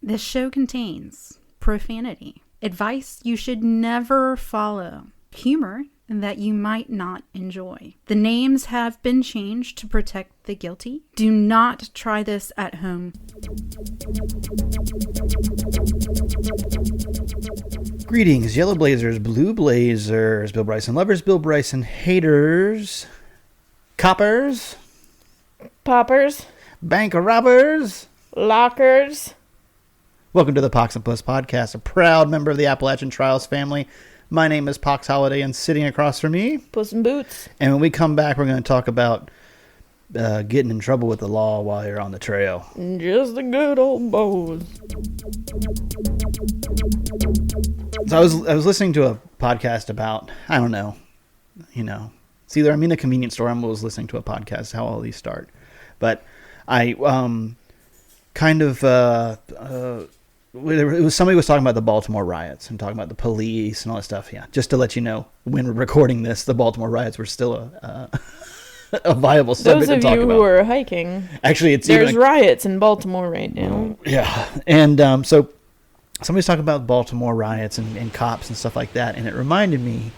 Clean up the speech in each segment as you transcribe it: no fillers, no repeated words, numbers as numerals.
This show contains profanity, advice you should never follow, humor that you might not enjoy. The names have been changed to protect the guilty. Do not try this at home. Greetings, Yellow Blazers, Blue Blazers, Bill Bryson lovers, Bill Bryson haters, coppers, Poppers, bank robbers, lockers. Welcome to the Pox and Puss podcast, a proud member of the Appalachian Trials family. My name is Pox Holiday, and sitting across from me, Puss in Boots. And when we come back, we're going to talk about getting in trouble with the law while you're on the trail. Just the good old boys. So I was listening to a podcast about, I don't know, it's either I'm in a convenience store, I'm always listening to a podcast, how all these start. But I it was somebody was talking about the Baltimore riots and talking about the police and all that stuff. Yeah, just to let you know, when we're recording this, the Baltimore riots were still a viable subject to talk about. Those of you who are hiking, actually, there's riots in Baltimore right now. Yeah, and so somebody's talking about Baltimore riots and cops and stuff like that, and it reminded me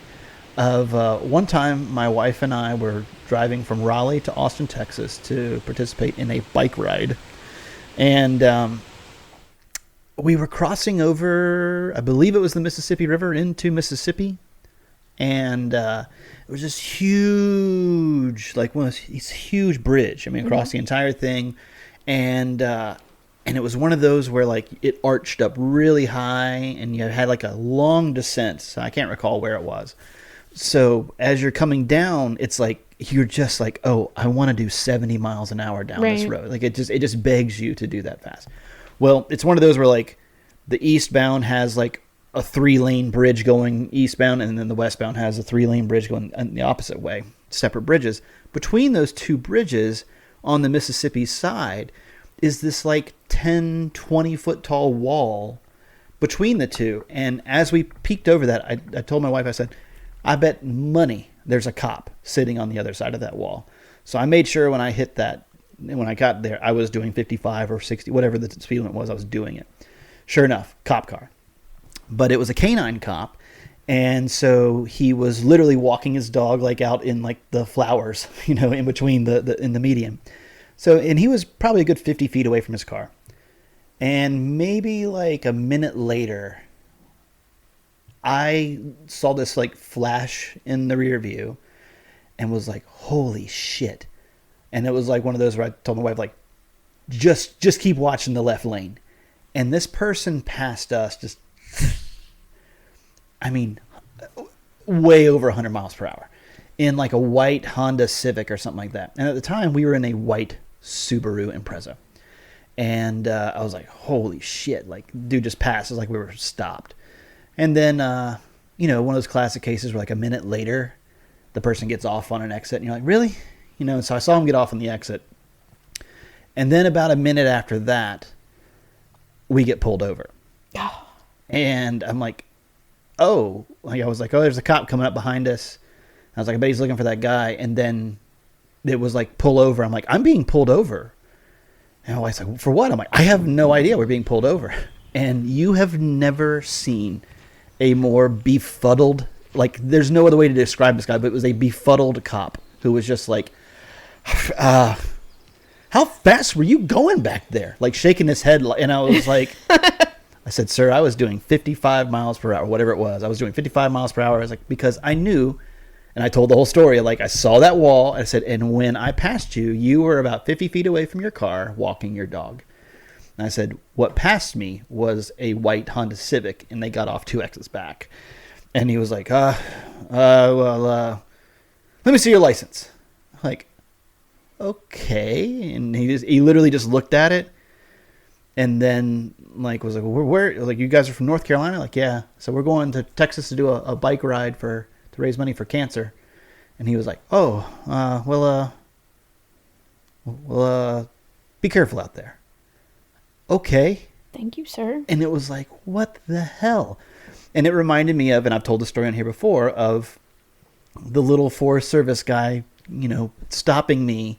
of one time my wife and I were driving from Raleigh to Austin, Texas, to participate in a bike ride, and we were crossing over, I believe it was the Mississippi River into Mississippi, and it was this huge, like one of these huge bridge. I mean, across the entire thing, and it was one of those where like it arched up really high, and you had like a long descent. So I can't recall where it was. So as you're coming down, it's like you're just like, oh, I want to do 70 miles an hour down this road. Like it just begs you to do that fast. Well, it's one of those where like the eastbound has like a 3-lane bridge going eastbound, and then the westbound has a 3-lane bridge going in the opposite way, separate bridges. Between those two bridges on the Mississippi side is this like 10, 20 foot tall wall between the two. And as we peeked over that, I told my wife, I said, I bet money there's a cop sitting on the other side of that wall. So I made sure when I hit that, when I got there, I was doing 55 or 60, whatever the speed limit was, I was doing it. Sure enough, cop car. But it was a canine cop, and so he was literally walking his dog like out in like the flowers, in between in the median. So, and he was probably a good 50 feet away from his car. And maybe like a minute later, I saw this like flash in the rear view and was like, holy shit. And it was like one of those where I told my wife, like, just keep watching the left lane. And this person passed us just, I mean, way over 100 miles per hour in like a white Honda Civic or something like that. And at the time, we were in a white Subaru Impreza. And I was like, holy shit, like, dude just passed. It was like we were stopped. And then, one of those classic cases where like a minute later, the person gets off on an exit. And you're like, really? So I saw him get off on the exit. And then about a minute after that, we get pulled over. And I'm like, oh. Like I was like, oh, there's a cop coming up behind us. I was like, I bet he's looking for that guy. And then it was like, pull over. I'm like, I'm being pulled over. And my wife's like, for what? I'm like, I have no idea. We're being pulled over. And you have never seen a more befuddled, like there's no other way to describe this guy, but it was a befuddled cop who was just like, how fast were you going back there? Like shaking his head. And I was like, I said, sir, I was doing 55 miles per hour, whatever it was. I was doing 55 miles per hour. I was like, because I knew, and I told the whole story. Like I saw that wall. I said, and when I passed you, you were about 50 feet away from your car walking your dog. And I said, what passed me was a white Honda Civic, and they got off 2 exits back. And he was like, let me see your license. I'm like, okay. And he literally just looked at it, and then like was like, where? Like, you guys are from North Carolina? Like, yeah. So we're going to Texas to do a bike ride to raise money for cancer. And he was like, oh, be careful out there. Okay. Thank you, sir. And it was like, what the hell? And it reminded me of, and I've told the story on here before, of the little Forest Service guy, stopping me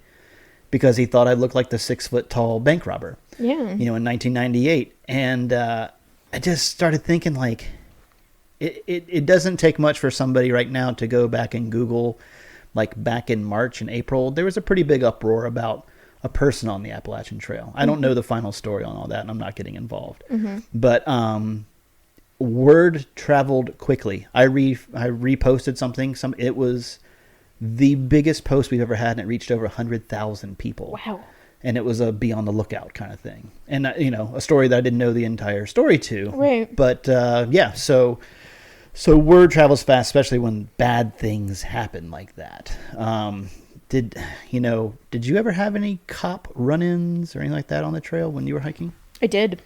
because he thought I looked like the 6-foot-tall bank robber. Yeah. In 1998. And I just started thinking, like, it doesn't take much for somebody right now to go back and Google, like, back in March and April, there was a pretty big uproar about a person on the Appalachian Trail. I don't know the final story on all that, and I'm not getting involved. But word traveled quickly. I reposted something. It was the biggest post we've ever had, and it reached over 100,000 people. Wow. And it was a be on the lookout kind of thing. And, a story that I didn't know the entire story to. Right. But, yeah, so word travels fast, especially when bad things happen like that. Did you ever have any cop run-ins or anything like that on the trail when you were hiking? I did.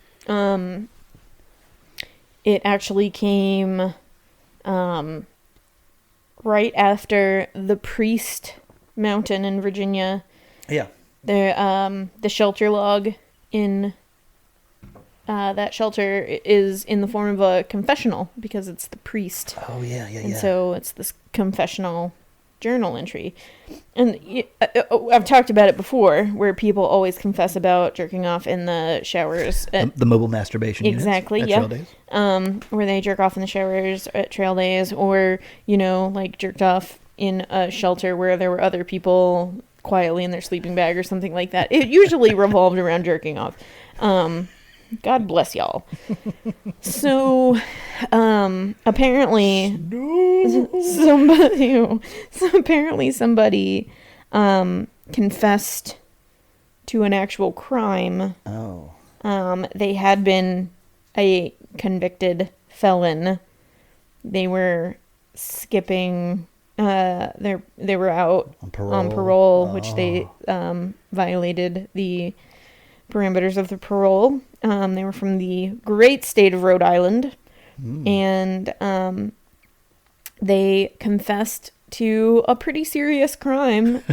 It actually came right after the Priest Mountain in Virginia. Yeah. The shelter log in that shelter is in the form of a confessional because it's the priest. Oh, yeah. And so it's this confessional journal entry. And I've talked about it before, where people always confess about jerking off in the showers. The mobile masturbation units exactly, at yeah. trail days. Where they jerk off in the showers at trail days, or, like jerked off in a shelter where there were other people quietly in their sleeping bag or something like that. It usually revolved around jerking off. God bless y'all. So, apparently, somebody confessed to an actual crime. Oh. They had been a convicted felon. They were skipping. They were out on parole, which they violated the parameters of the parole. They were from the great state of Rhode Island, and they confessed to a pretty serious crime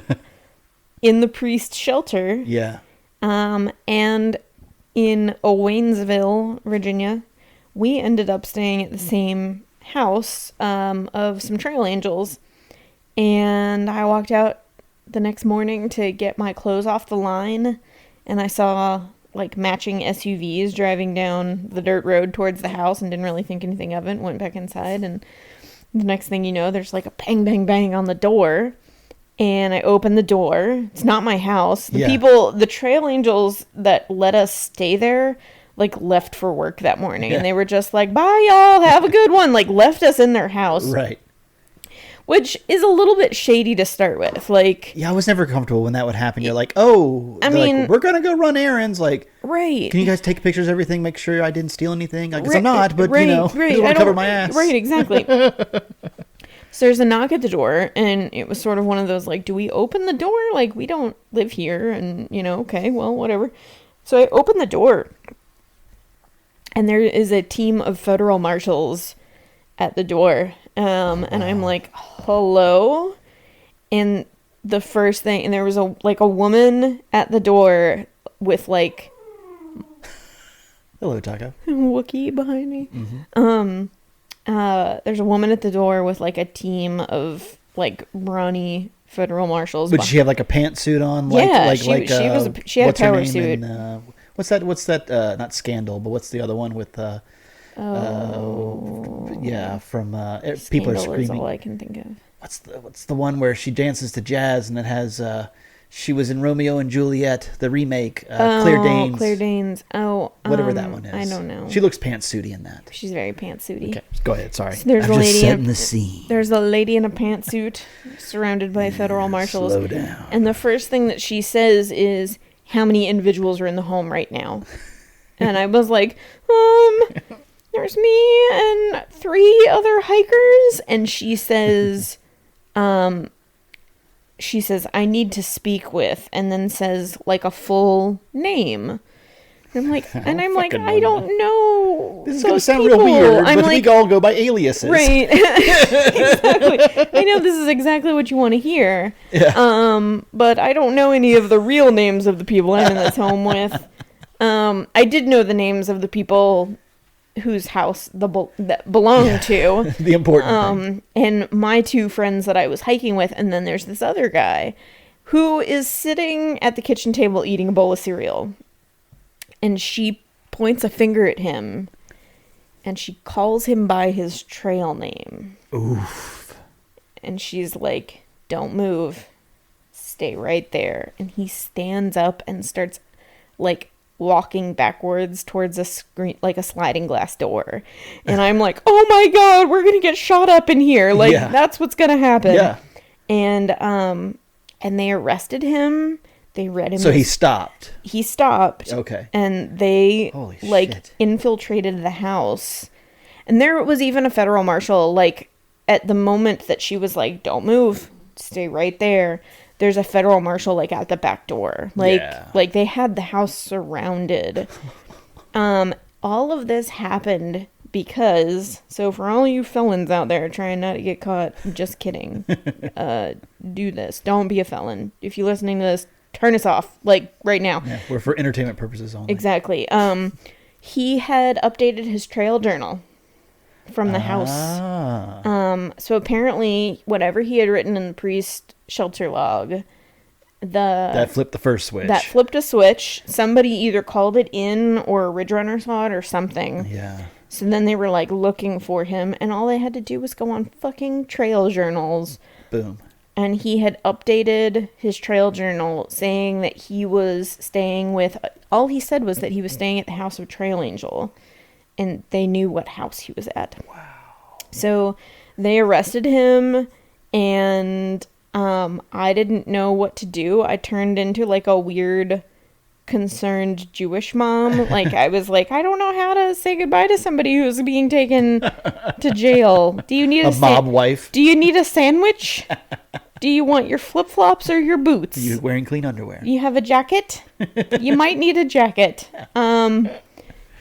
in the priest shelter. Yeah. And in Owensville, Virginia, we ended up staying at the same house of some trail angels, and I walked out the next morning to get my clothes off the line, and I saw like matching SUVs driving down the dirt road towards the house and didn't really think anything of it. Went back inside, and the next thing you know, there's like a bang, bang, bang on the door. And I opened the door. It's not my house. The trail angels that let us stay there, like left for work that morning. And they were just like, bye y'all, have a good one. Like left us in their house. Right. Which is a little bit shady to start with. Like, yeah, I was never comfortable when that would happen. You're like, oh, I mean, like, we're going to go run errands. Like, right. Can you guys take pictures of everything? Make sure I didn't steal anything. I guess I'm not, but right, I just want to cover my ass. Right, exactly. So there's a knock at the door, and it was sort of one of those, like, do we open the door? Like, we don't live here, and, okay, well, whatever. So I open the door, and there is a team of federal marshals at the door. And I'm like, hello? And the first thing, and there was a woman at the door with like, hello, Taco. Wookiee behind me. Mm-hmm. There's a woman at the door with like a team of like brawny federal marshals. But did she have like a pantsuit on? Like, yeah, like, she had a power suit. What's that? Not Scandal, but what's the other one with? Yeah, from people are screaming. Is all I can think of. What's the one where she dances to jazz and it has she was in Romeo and Juliet, the remake, Claire Danes. Claire Danes. Oh, whatever that one is. I don't know. She looks pantsuity in that. She's very pantsuity. Okay, go ahead. Sorry. So I'm just setting the scene. There's a lady in a pantsuit surrounded by federal marshals. Slow down. And the first thing that she says is, "How many individuals are in the home right now?" And I was like, there's me and 3 other hikers. And she says, I need to speak with, and then says like a full name. And I'm like, I don't know. This is going to sound real weird, but we all go by aliases. Right. Exactly. I know this is exactly what you want to hear. Yeah. But I don't know any of the real names of the people I'm in this home with. I did know the names of the people whose house that belonged to. The important thing. And my 2 friends that I was hiking with, and then there's this other guy. who is sitting at the kitchen table eating a bowl of cereal. And she points a finger at him. And she calls him by his trail name. Oof. And she's like, don't move. Stay right there. And he stands up and starts, like, walking backwards towards a screen, like a sliding glass door. And I'm like, oh my God, we're going to get shot up in here. Like, that's what's going to happen. Yeah. And they arrested him. They read him. So he stopped. He stopped. Okay. And they, Holy like, shit. infiltrated the house. And there was even a federal marshal, like, at the moment that she was like, don't move, stay right there. There's a federal marshal, like, at the back door. Like they had the house surrounded. All of this happened because, so for all you felons out there trying not to get caught, just kidding. Do this. Don't be a felon. If you're listening to this, turn us off, like, right now. Yeah, we're for entertainment purposes only. Exactly. He had updated his trail journal from the house. So apparently, whatever he had written in the priest shelter log, that flipped the first switch. That flipped a switch. Somebody either called it in, or a Ridge Runner saw it, or something. Yeah. So then they were, like, looking for him, and all they had to do was go on fucking trail journals. Boom. And he had updated his trail journal saying that he was staying with... All he said was that he was staying at the house of Trail Angel. And they knew what house he was at. Wow. So they arrested him, and I didn't know what to do. I turned into, like, a weird, concerned Jewish mom. Like, I was like, I don't know how to say goodbye to somebody who's being taken to jail. Do you need a mob wife? Do you need a sandwich? Do you want your flip-flops or your boots? Are you wearing clean underwear? You have a jacket? You might need a jacket.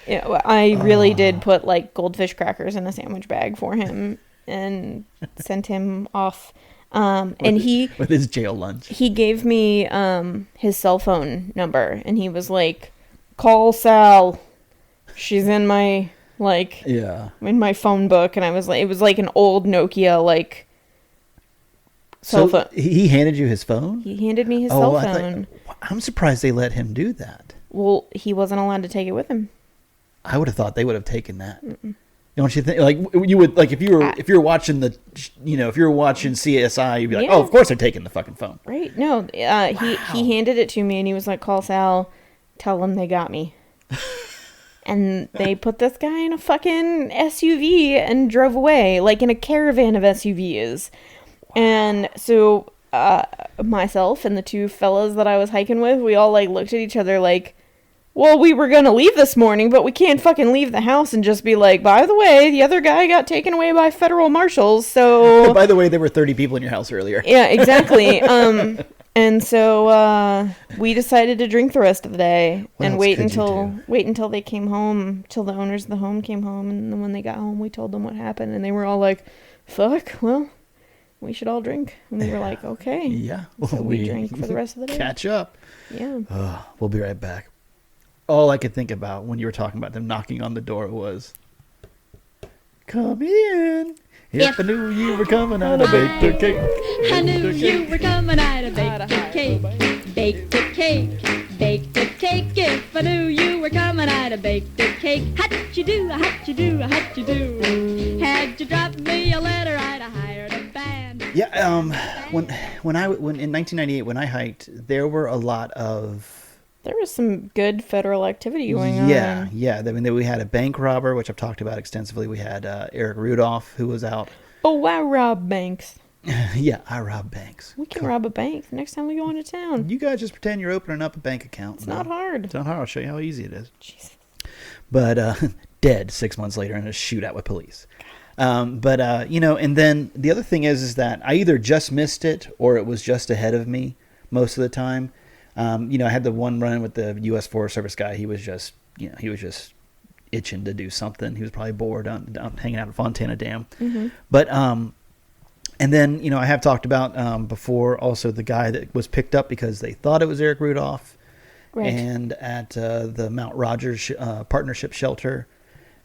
I really did put, like, goldfish crackers in a sandwich bag for him and sent him off. And with his jail lunch. He gave me his cell phone number, and he was like, call Sal. She's in my, like, in my phone book. And I was like, it was like an old Nokia, like, cell phone. He handed you his phone? He handed me his cell phone. I'm surprised they let him do that. Well, he wasn't allowed to take it with him. I would have thought they would have taken that. Mm-mm. Don't you think? Like, you would, like, if you're watching if you're watching CSI, you'd be like, oh, of course they're taking the fucking phone. Right? No, he handed it to me, and he was like, call Sal, tell them they got me. And they put this guy in a fucking SUV and drove away, like in a caravan of SUVs. Wow. And so myself and the two fellas that I was hiking with, we all, like, looked at each other like, well, we were going to leave this morning, but we can't fucking leave the house and just be like, by the way, the other guy got taken away by federal marshals, so... By the way, there were 30 people in your house earlier. Yeah, exactly. And so we decided to drink the rest of the day and wait until they came home, till the owners of the home came home, and then when they got home, we told them what happened, and they were all like, fuck, well, we should all drink. And we were like, okay. Yeah. So we drank for the rest of the day. Catch up. Yeah. We'll be right back. All I could think about when you were talking about them knocking on the door was, come in. If I knew you were coming, I'd have baked a cake. I knew you were coming, I'd have baked a cake. Baked a cake, baked a cake. If I knew you were coming, I'd have baked a cake. How'd you do, how'd you do, how'd you do? Had you dropped me a letter, I'd have hired a band. Yeah, when in 1998 when I hiked, there were a lot of... There was some good federal activity going on. Yeah. I mean, we had a bank robber, which I've talked about extensively. We had Eric Rudolph, who was out. Oh, I rob banks. Yeah, I rob banks. We can rob a bank the next time we go into town. You guys just pretend you're opening up a bank account. It's not hard. It's not hard. I'll show you how easy it is. Jesus. But dead 6 months later in a shootout with police. And then the other thing is that I either just missed it or it was just ahead of me most of the time. I had the one run with the U.S. Forest Service guy. He was just itching to do something. He was probably bored down hanging out at Fontana Dam. Mm-hmm. But, and then, I have talked about before also the guy that was picked up because they thought it was Eric Rudolph. Right. And at the Mount Rogers Partnership Shelter.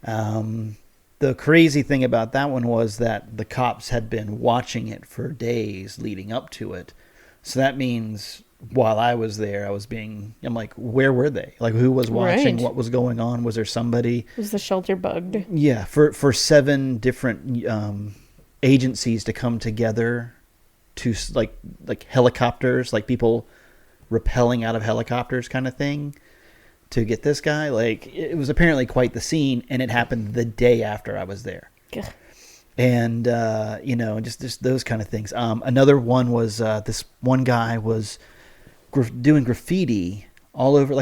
The crazy thing about that one was that the cops had been watching it for days leading up to it. So that means while I was there, I'm like, where were they? Like, who was watching? Right. What was going on? Was there somebody? Was the shelter bugged? Yeah, for 7 different agencies to come together to like helicopters, like people rappelling out of helicopters kind of thing to get this guy. Like, it was apparently quite the scene, and it happened the day after I was there. Ugh. And, just those kind of things. Another one was this one guy was doing graffiti all over,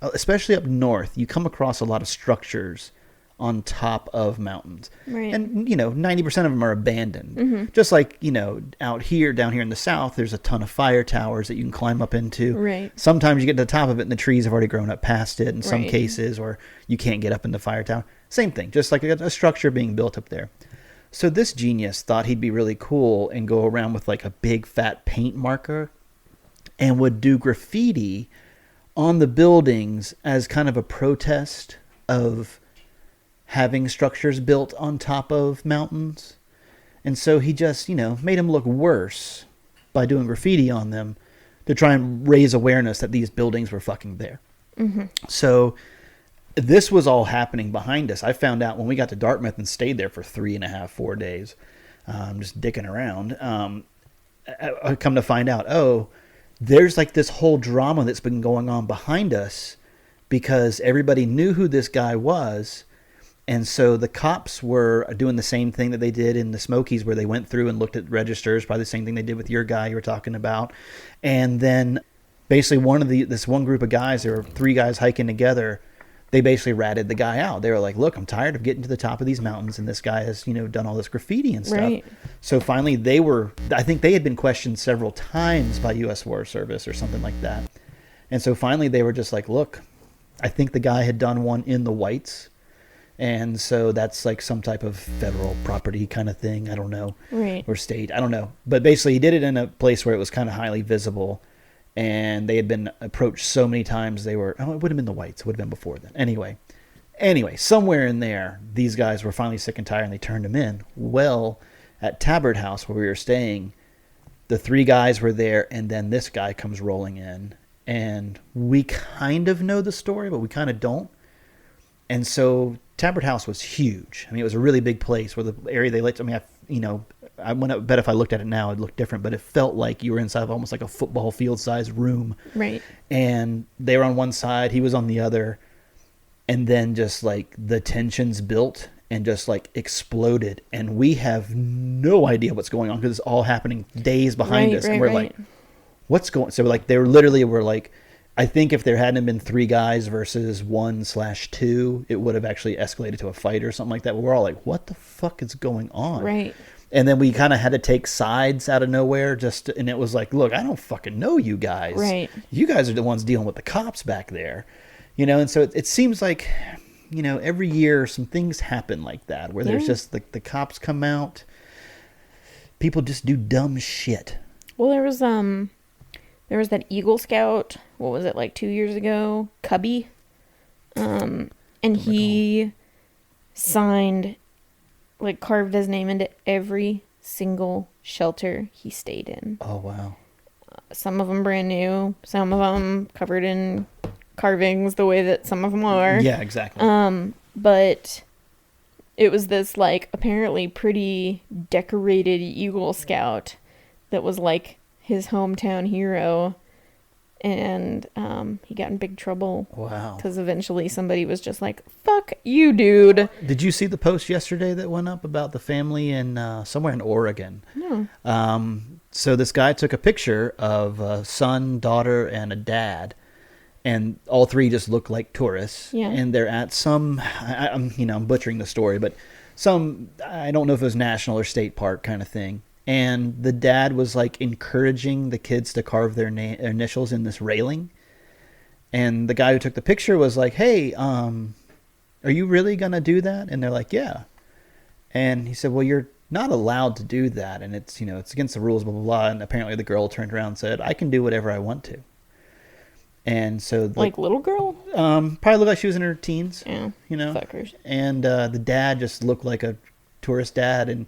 especially up north, you come across a lot of structures on top of mountains. Right. And, 90% of them are abandoned. Just like, down here in the south, there's a ton of fire towers that you can climb up into. Right. Sometimes you get to the top of it and the trees have already grown up past it in some Right. cases, or you can't get up in the fire tower. Same thing, just like a structure being built up there. So this genius thought he'd be really cool and go around with like a big fat paint marker and would do graffiti on the buildings as kind of a protest of having structures built on top of mountains. And so he just, made them look worse by doing graffiti on them to try and raise awareness that these buildings were fucking there. So this was all happening behind us. I found out when we got to Dartmouth and stayed there for 3.5, 4 days, just dicking around. I come to find out, there's like this whole drama that's been going on behind us because everybody knew who this guy was. And so the cops were doing the same thing that they did in the Smokies, where they went through and looked at registers, probably the same thing they did with your guy you were talking about. And then basically this one group of guys, there were 3 guys hiking together, they basically ratted the guy out. They were like, look, I'm tired of getting to the top of these mountains, and this guy has, done all this graffiti and stuff. Right. So finally I think they had been questioned several times by U.S. Forest Service or something like that. And so finally they were just like, look, I think the guy had done one in the Whites. And so that's like some type of federal property kind of thing. I don't know. Right. Or state. I don't know. But basically he did it in a place where it was kind of highly visible. And they had been approached so many times it would have been the Whites. It would have been before then. Anyway, somewhere in there, these guys were finally sick and tired and they turned him in. Well, at Tabard House where we were staying, the 3 guys were there, and then this guy comes rolling in. And we kind of know the story, but we kind of don't. And so Tabard House was huge. I mean, it was a really big place where the area they let. I mean, I bet if I looked at it now, it'd look different, but it felt like you were inside of almost like a football field-sized room. Right. And they were on one side, he was on the other, and then just like the tensions built and just like exploded, and we have no idea what's going on because it's all happening days behind us, and we're like, what's going? So like they were like. I think if there hadn't been 3 guys versus 1/2, it would have actually escalated to a fight or something like that. But we're all like, what the fuck is going on? Right. And then we kind of had to take sides out of nowhere and it was like, look, I don't fucking know you guys. Right. You guys are the ones dealing with the cops back there. And so it seems like, every year some things happen like that where there's just the cops come out. People just do dumb shit. Well, there was that Eagle Scout, what was it, like 2 years ago? Cubby. And he signed, like carved his name into every single shelter he stayed in. Oh, wow. Some of them brand new, some of them covered in carvings the way that some of them are. Yeah, exactly. But it was this like apparently pretty decorated Eagle Scout that was like his hometown hero, and he got in big trouble. Wow. Because eventually somebody was just like, fuck you, dude. Did you see the post yesterday that went up about the family in somewhere in Oregon? No. So this guy took a picture of a son, daughter, and a dad, and all 3 just look like tourists. Yeah. And they're at some, I'm butchering the story, but I don't know if it was national or state park kind of thing. And the dad was like encouraging the kids to carve their initials in this railing. And the guy who took the picture was like, hey, are you really going to do that? And they're like, yeah. And he said, well, you're not allowed to do that. And it's, it's against the rules, blah, blah, blah. And apparently the girl turned around and said, I can do whatever I want to. And so like little girl? Probably looked like she was in her teens. Yeah. You know? Fuckers. And the dad just looked like a tourist dad. And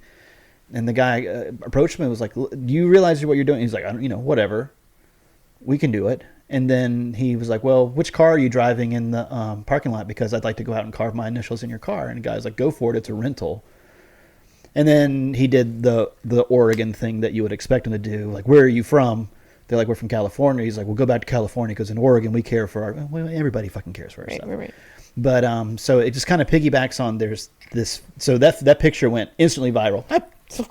And the guy approached me and was like, do you realize what you're doing? He's like, I don't, whatever. We can do it. And then he was like, well, which car are you driving in the parking lot? Because I'd like to go out and carve my initials in your car. And the guy's like, go for it. It's a rental. And then he did the Oregon thing that you would expect him to do. Like, where are you from? They're like, we're from California. He's like, well, go back to California because in Oregon we care for everybody fucking cares for ourselves. Right. But so it just kind of piggybacks on there's this. So that picture went instantly viral. I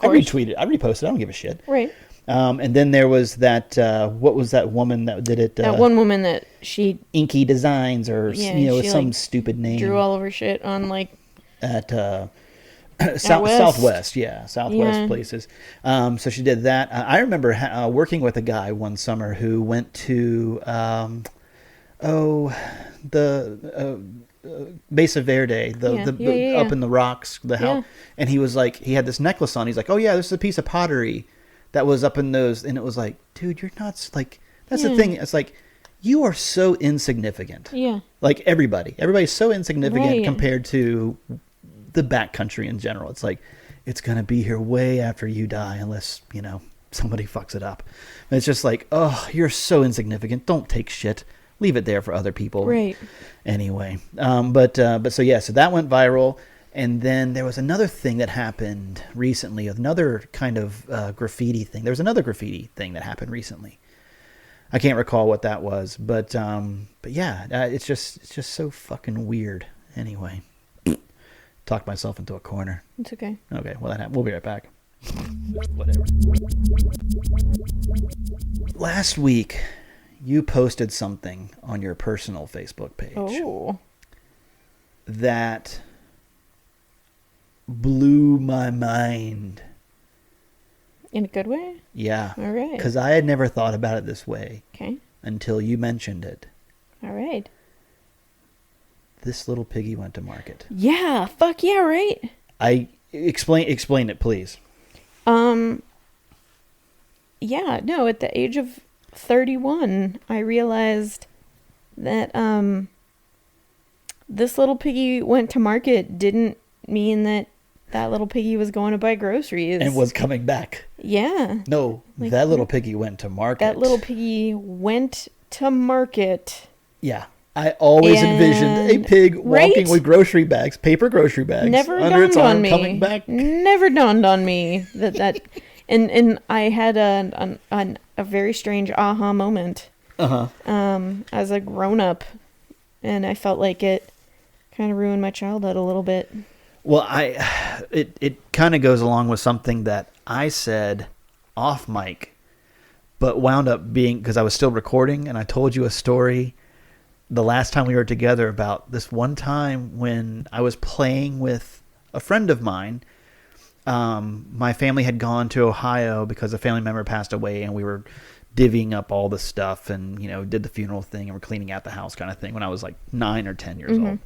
retweeted, I reposted. I don't give a shit. Right. And then there was that. What was that woman that did it? That one woman that she Inky Designs or some stupid name. Drew all over shit on like at Southwest places. So she did that. I remember working with a guy one summer who went to the Mesa Verde, up in the rocks, the house, and he was like, he had this necklace on. He's like, oh yeah, this is a piece of pottery that was up in those, and it was like, dude, you're nuts. Like, that's the thing. It's like, you are so insignificant. Yeah. Like everybody's so insignificant compared to the backcountry in general. It's like, it's gonna be here way after you die, unless somebody fucks it up. And it's just like, oh, you're so insignificant. Don't take shit. Leave it there for other people. Right. Anyway, but so that went viral. And then there was another thing that happened recently, another kind of graffiti thing. There was another graffiti thing that happened recently. I can't recall what that was, but yeah, it's just so fucking weird. Anyway, talked myself into a corner. It's okay. Okay, well that happened. We'll be right back. Whatever. Last week, you posted something on your personal Facebook page. Oh. That blew my mind. In a good way? Yeah. All right. Because I had never thought about it this way. Okay. Until you mentioned it. All right. This little piggy went to market. Yeah. Fuck yeah, right? Explain it, please. Yeah, no, at the age of 31, I realized that this little piggy went to market didn't mean that little piggy was going to buy groceries. And was coming back. Yeah. No, that little piggy went to market. That little piggy went to market. Yeah. I always envisioned a pig walking with grocery bags, paper grocery bags, never under its arm, on me. coming back. Never dawned on me that and I had a very strange aha moment. As a grown up, and I felt like it kind of ruined my childhood a little bit. Well, it kind of goes along with something that I said off mic, but wound up being, because I was still recording, and I told you a story the last time we were together about this one time when I was playing with a friend of mine. My family had gone to Ohio because a family member passed away, and we were divvying up all the stuff and, did the funeral thing, and we're cleaning out the house kind of thing when I was like 9 or 10 years old.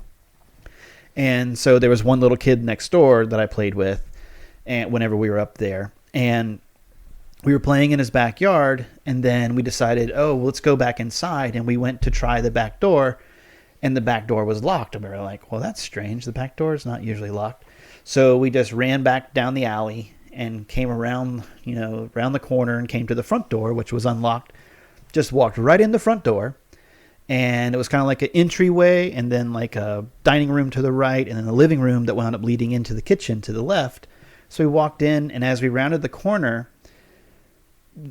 And so there was one little kid next door that I played with, and whenever we were up there, and we were playing in his backyard, and then we decided, let's go back inside, and we went to try the back door, and the back door was locked, and we were like, well, that's strange. The back door is not usually locked. So we just ran back down the alley and came around, around the corner and came to the front door, which was unlocked. Just walked right in the front door. And it was kind of like an entryway, and then like a dining room to the right, and then a living room that wound up leading into the kitchen to the left. So we walked in, and as we rounded the corner,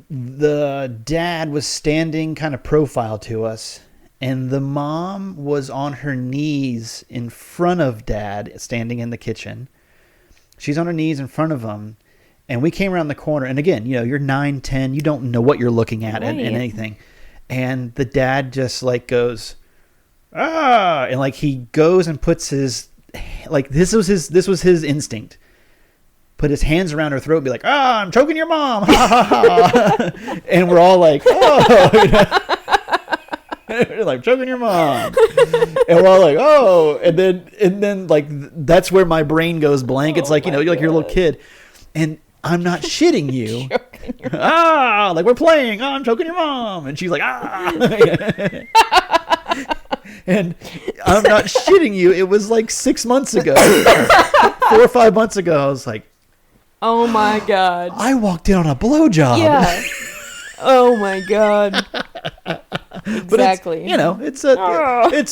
the dad was standing kind of profile to us, and the mom was on her knees in front of dad, standing in the kitchen. She's on her knees in front of him, and we came around the corner, and again, you're 9, 10, you don't know what you're looking at and anything. And the dad just like goes, ah, and like he goes and puts his, like this was his instinct. Put his hands around her throat and be like, I'm choking your mom. Ha ha ha. And we're all like, we're like choking your mom. And we're all like, and then like that's where my brain goes blank. It's like, you're like your little kid. And I'm not shitting you. Like we're playing. I'm choking your mom. And she's like, And I'm not shitting you. It was like 6 months ago, 4 or 5 months ago. I was like, Oh my God. I walked in on a blowjob. Yeah. Oh my God. Exactly. It's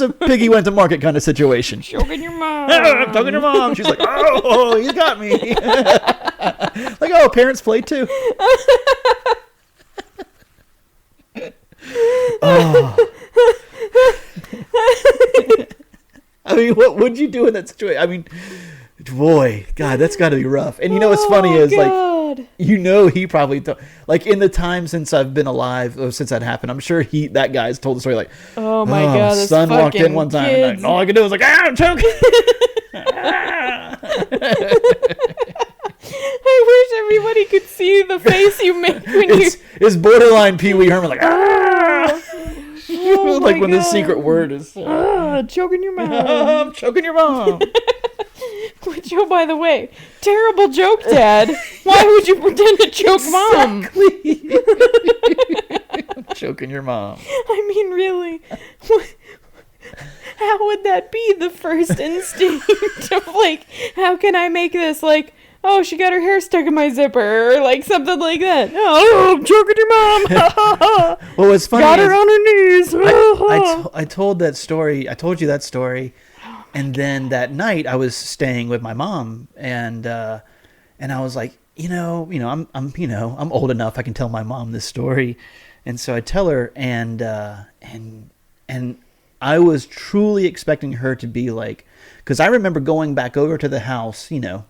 a Piggy went to market kind of situation. Choking your mom. I'm talking to your mom. She's like, oh, he's got me. Like, oh, parents play too. Oh. I mean, what would you do in that situation? I mean, boy, God, that's got to be rough. And what's funny is, God. like, he probably like in the time since I've been alive, or since that happened, I'm sure that guy's told the story like, oh my God, my son walked in one time, and all I could do was like, I'm choking. I wish everybody could see the face you make when it's borderline Pee Wee Herman, like, ah! Oh like when God. the secret word is choking your mom. I'm choking your mom. Which, oh, by the way, terrible joke, Dad. Why would you pretend to choke Mom? Choking your mom. I mean, really, how would that be the first instinct of, like, how can I make this, like, oh, she got her hair stuck in my zipper, or like something like that. Oh, I'm choking your mom. Well, what's funny got her on her knees. I told that story. I told you that story, and then that night I was staying with my mom, and I was like, I'm old enough. I can tell my mom this story, and so I tell her, and I was truly expecting her to be like, because I remember going back over to the house, a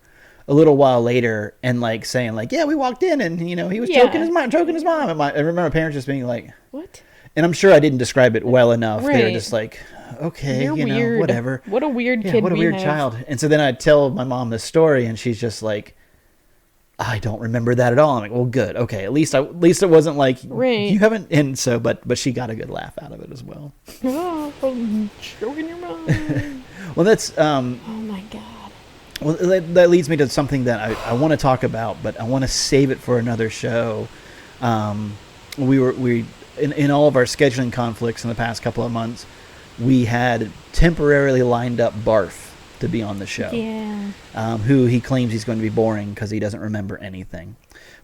little while later, and like saying like, yeah, we walked in and he was choking his mom, and I remember my parents just being like, what? And I'm sure I didn't describe it well enough. Right. They were just like, okay, You're weird. Whatever. What a weird kid. What a weird child. And so then I tell my mom this story, and she's just like, I don't remember that at all. I'm like, well, good, okay. At least it wasn't like right. You haven't. And so, but she got a good laugh out of it as well. Oh, I'm choking your mom. Well, that's oh my God. Well, that leads me to something that I want to talk about, but I want to save it for another show. We in all of our scheduling conflicts in the past couple of months, we had temporarily lined up Barf to be on the show. Yeah. Who he claims he's going to be boring because he doesn't remember anything.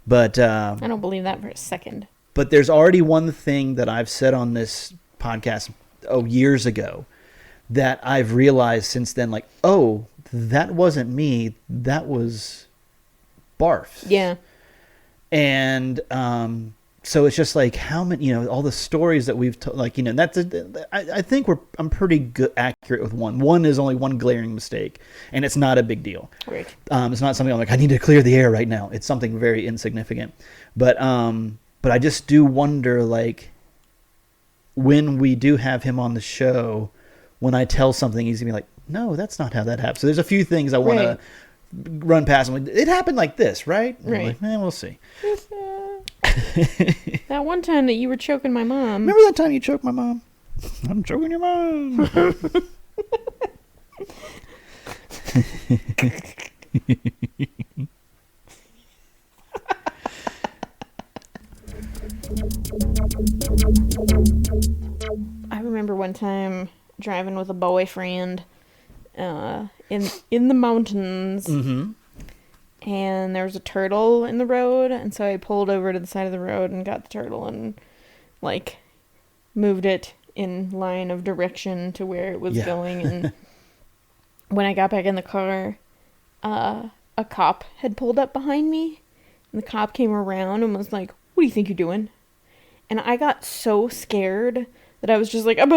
But I don't believe that for a second. But there's already one thing that I've said on this podcast years ago that I've realized since then, like, oh, that wasn't me. That was Barf. Yeah. And so it's just like how many, all the stories that we've told, like, that's I think I'm pretty good accurate with one. One is only one glaring mistake, and it's not a big deal. Right. It's not something I'm like, I need to clear the air right now. It's something very insignificant. But I just do wonder, like, when we do have him on the show, when I tell something, he's gonna be like, no, that's not how that happened. So there's a few things I want to run past him. Like, it happened like this, right? And right. I'm like, we'll see. That one time that you were choking my mom. Remember that time you choked my mom? I'm choking your mom. I remember one time driving with a boyfriend in the mountains. Mm-hmm. And there was a turtle in the road, and so I pulled over to the side of the road and got the turtle and, like, moved it in line of direction to where it was going. And when I got back in the car, a cop had pulled up behind me, and the cop came around and was like, what do you think you're doing? And I got so scared that I was just like, and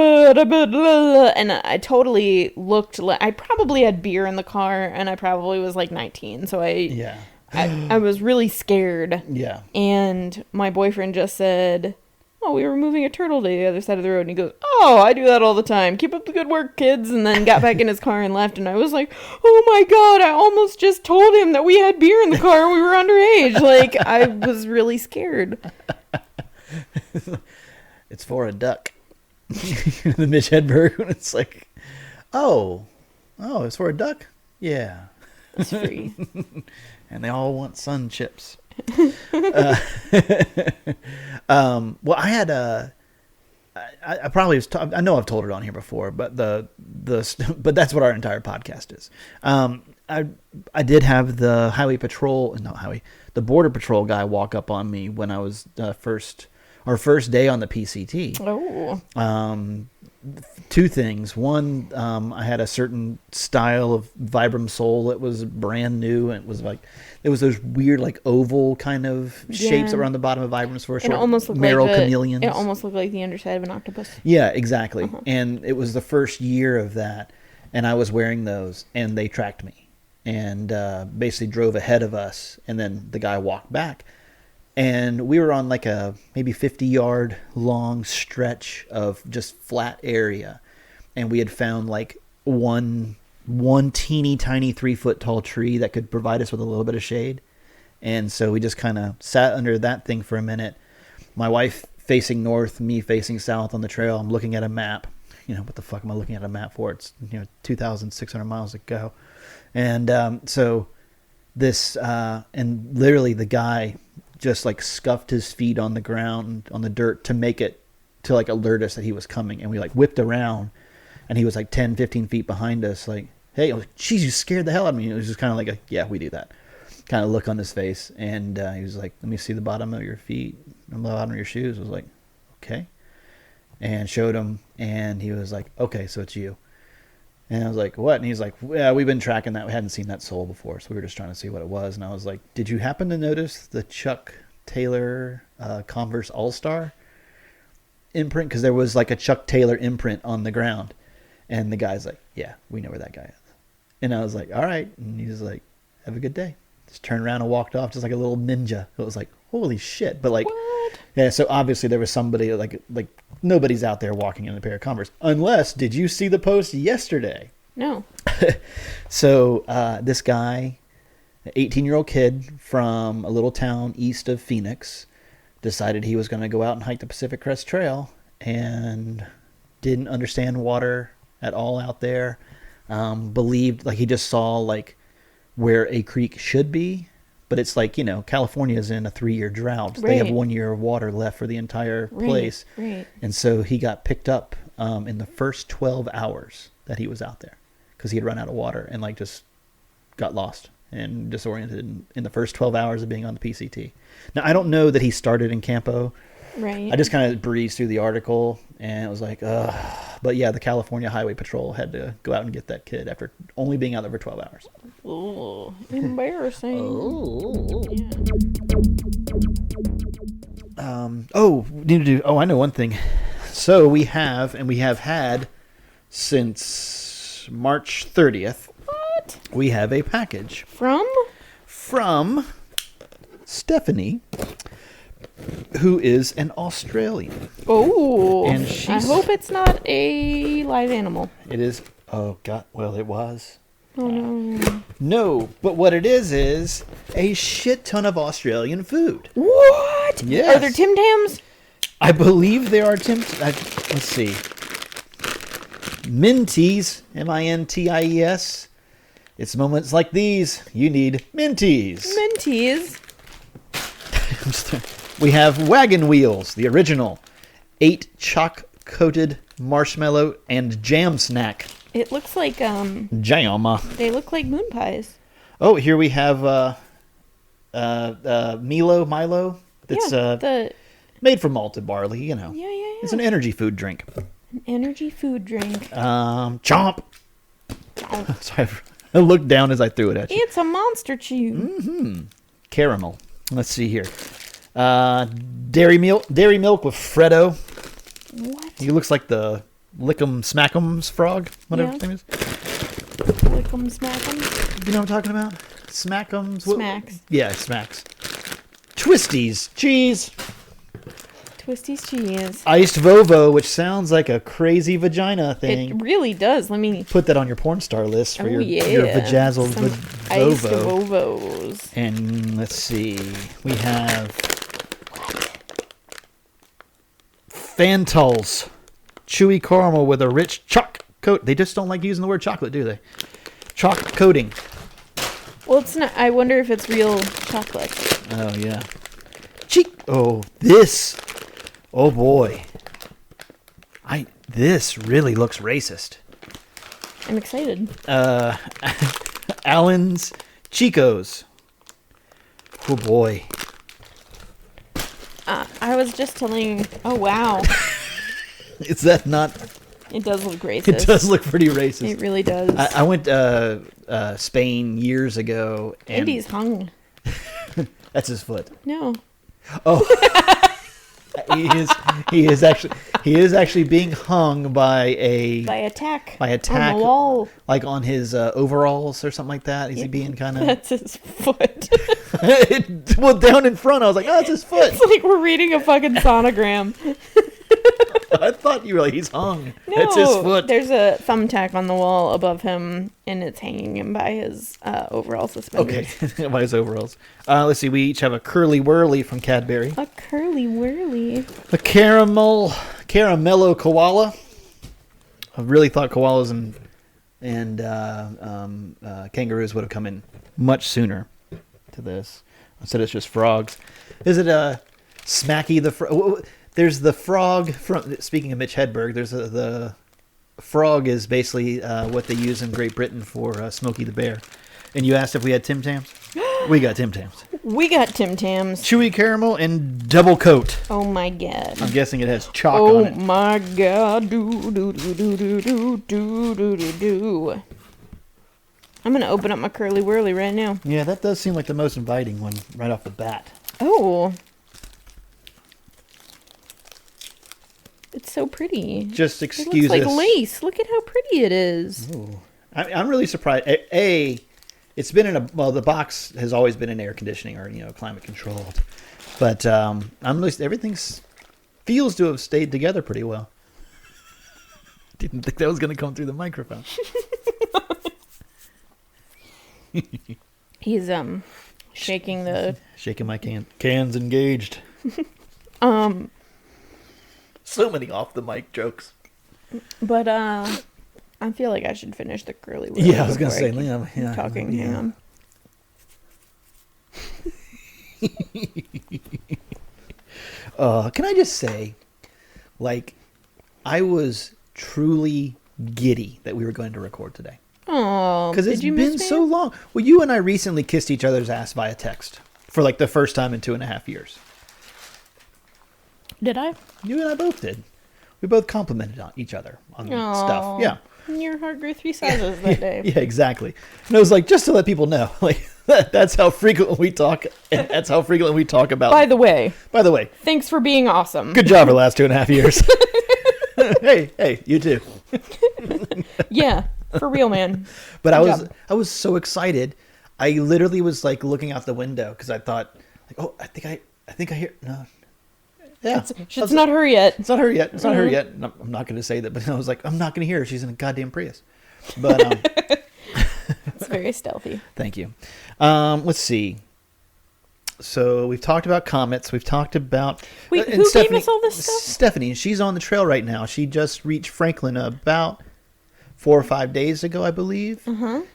I totally looked like, I probably had beer in the car, and I probably was like 19, so I was really scared. Yeah. And my boyfriend just said, oh, we were moving a turtle to the other side of the road, and he goes, oh, I do that all the time. Keep up the good work, kids. And then got back in his car and left, and I was like, oh my God, I almost just told him that we had beer in the car and we were underage. Like, I was really scared. It's for a duck. The Mitch Hedberg, when it's like, oh, it's for a duck? Yeah. That's free. And they all want sun chips. Well, I I probably was I know I've told it on here before, but but that's what our entire podcast is. I did have the the border patrol guy walk up on me when I was our first day on the PCT. Oh. Two things. One, I had a certain style of Vibram sole that was brand new, and it was those weird like oval kind of shapes around the bottom of Vibrams for a short. It almost looked Merrill like chameleons. It almost looked like the underside of an octopus. Yeah, exactly. And it was the first year of that, and I was wearing those, and they tracked me, and basically drove ahead of us, and then the guy walked back. And we were on like a maybe 50-yard long stretch of just flat area. And we had found like one teeny tiny 3-foot tall tree that could provide us with a little bit of shade. And so we just kind of sat under that thing for a minute. My wife facing north, me facing south on the trail. I'm looking at a map. What the fuck am I looking at a map for? It's 2,600 miles to go. And so this, and literally the guy just like scuffed his feet on the ground, on the dirt, to make it to like alert us that he was coming. And we like whipped around, and he was like 10, 15 feet behind us. Like, hey, I was like, geez, you scared the hell out of me. It was just kind of like yeah, we do that kind of look on his face. And he was like, let me see the bottom of your feet, the bottom of your shoes. I was like, okay. And showed him, and he was like, okay, so it's you. And I was like, what? And he's like, yeah, we've been tracking that. We hadn't seen that sole before, so we were just trying to see what it was. And I was like, did you happen to notice the Chuck Taylor Converse All-Star imprint? Because there was like a Chuck Taylor imprint on the ground. And the guy's like, yeah, we know where that guy is. And I was like, all right. And he was like, have a good day. Just turned around and walked off just like a little ninja. It was like, holy shit. But like, what? Yeah, so obviously there was somebody like nobody's out there walking in a pair of Converse. Unless, did you see the post yesterday? No. So this guy, an 18-year-old kid from a little town east of Phoenix, decided he was going to go out and hike the Pacific Crest Trail and didn't understand water at all out there. Believed, like he just saw like where a creek should be. But it's like, California's in a 3-year drought. Right. They have 1 year of water left for the entire place. Right. And so he got picked up in the first 12 hours that he was out there because he had run out of water and like just got lost and disoriented in the first 12 hours of being on the PCT. Now, I don't know that he started in Campo. Right. I just kind of breezed through the article and it was like, ugh. But yeah, the California Highway Patrol had to go out and get that kid after only being out there for 12 hours. Oh, embarrassing. I know one thing. So we have had since March 30th. What? We have a package from Stephanie, who is an Australian. Oh, and I hope it's not a live animal. It is. Oh God! Well, it was. Oh no. No, but what it is a shit ton of Australian food. What? Yes. Are there Tim Tams? I believe there are Tim. Let's see. Minties, Minties. It's moments like these you need Minties. Minties. We have Wagon Wheels, the original 8 choc-coated marshmallow and jam snack. It looks like jam. They look like moon pies. Oh, here we have Milo. That's made from malted barley. Yeah. It's an energy food drink. An energy food drink. Chomp. Sorry, I looked down as I threw it at you. It's a Monster Chew. Mm-hmm. Caramel. Let's see here. Dairy milk with Freddo. What? He looks like the Lick'em Smack'em's frog, whatever his name is. Lick'em Smack'em? You know what I'm talking about? Smack'em's? Smacks. Yeah, Smacks. Twisties cheese. Twisties cheese. Iced Vovo, which sounds like a crazy vagina thing. It really does. Let me put that on your porn star list for your vajazzled Vovo. Iced Vovos. And let's see. We have Fantuls. Chewy caramel with a rich choc coat. They just don't like using the word chocolate, do they? Choc coating. Well, it's not. I wonder if it's real chocolate. Oh, yeah. Cheek. Oh, this. Oh, boy. This really looks racist. I'm excited. Allen's Chico's. Oh boy. I was just telling. Oh wow, Is that not? it does look racist. It does look pretty racist. It really does. I went Spain years ago, and Andy's hung. that's his foot. No. Oh, he is actually being hung by a tack. By a tack on the wall. like on his overalls or something like that. Is he being kind of? That's his foot. Well, down in front, I was like, oh, that's his foot. It's like we're reading a fucking sonogram. I thought you were like, he's hung. No, That's his foot. There's a thumbtack on the wall above him, and it's hanging him by his overall suspenders. Okay, by his overalls. Let's see. We each have a curly whirly from Cadbury. A curly whirly. A caramello koala. I really thought koalas and kangaroos would have come in much sooner to this. Instead, it's just frogs. Is it Smacky the Frog? There's the frog from. Speaking of Mitch Hedberg, there's the frog is basically what they use in Great Britain for Smokey the Bear. And you asked if we had Tim Tams. We got Tim Tams. We got Tim Tams. Chewy caramel and double coat. Oh my god. I'm guessing it has chalk on it. Oh my god. Do do do do do do do do do do. I'm gonna open up my curly whirly right now. Yeah, that does seem like the most inviting one right off the bat. Oh. It's so pretty. Just It excuse looks like us. lace. Look at how pretty it is. Ooh. I'm really surprised. It's been in the box has always been in air conditioning or climate controlled, but I'm really everything feels to have stayed together pretty well. Didn't think that was going to come through the microphone. He's shaking my cans engaged. So many off the mic jokes. But I feel like I should finish the curly whirly. Yeah, I was gonna before say, Liam. keep Yeah, talking. yeah. Hang on. Can I just say, like, I was truly giddy that we were going to record today. Oh, Because it's did you been miss me? so long. Well, you and I recently kissed each other's ass via text for like the first time in 2.5 years. Did I? You and I both did. We both complimented on each other on stuff. Yeah. Your heart grew 3 sizes that day. Yeah, exactly. And it was like, just to let people know, like, that's how frequently we talk. And that's how frequently we talk about. By the way, thanks for being awesome. good job for the last 2.5 years. hey, you too. Yeah, for real, man. But Good I job. was so excited. I literally was like looking out the window because I thought, like, oh, I think I hear no. Yeah, It's not her yet. It's not her yet. It's not her yet. No, I'm not going to say that, but I was like, I'm not going to hear her. She's in a goddamn Prius. But It's very stealthy. thank you. Let's see. So we've talked about comets. We've talked about Wait, and who gave us all this stuff? Stephanie. She's on the trail right now. She just reached Franklin about 4 or 5 days ago, I believe.